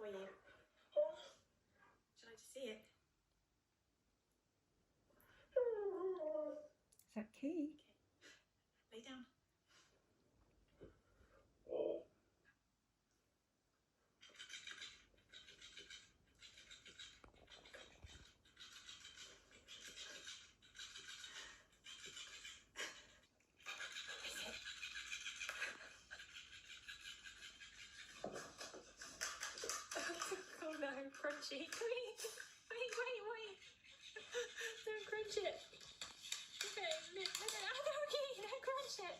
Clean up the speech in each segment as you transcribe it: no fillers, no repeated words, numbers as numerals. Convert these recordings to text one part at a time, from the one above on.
for you. Shall I just see it? Is that key? Okay. Lay down. Oh no, crunchy. Wait. Don't crunch it. Okay, no, don't crunch it.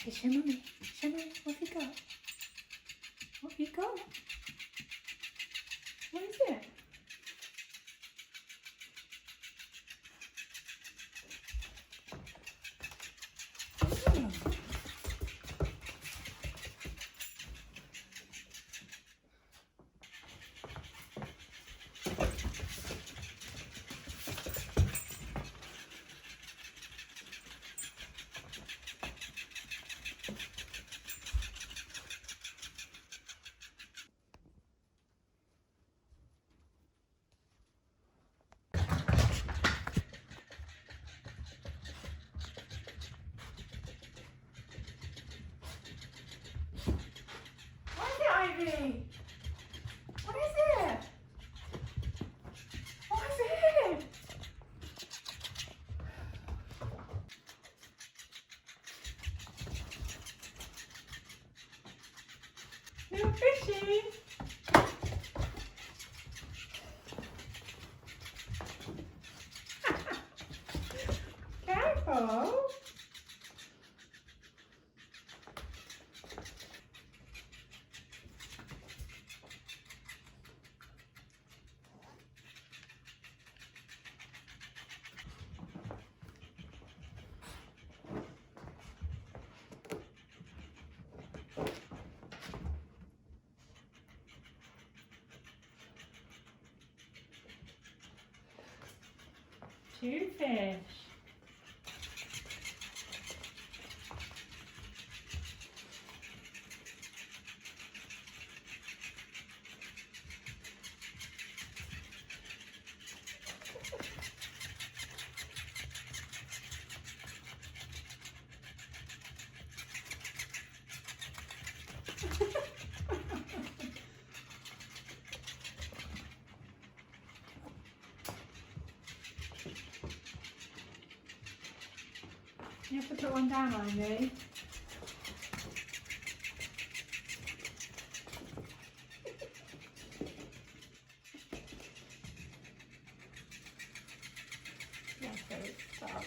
Hey, show mummy. Show mummy. What have you got? What have you got? What is it? Oh. Ivy! What is it? What is it? Little fishy. Careful. Two fish. You have to put one down, Ivy. Yeah, so stop.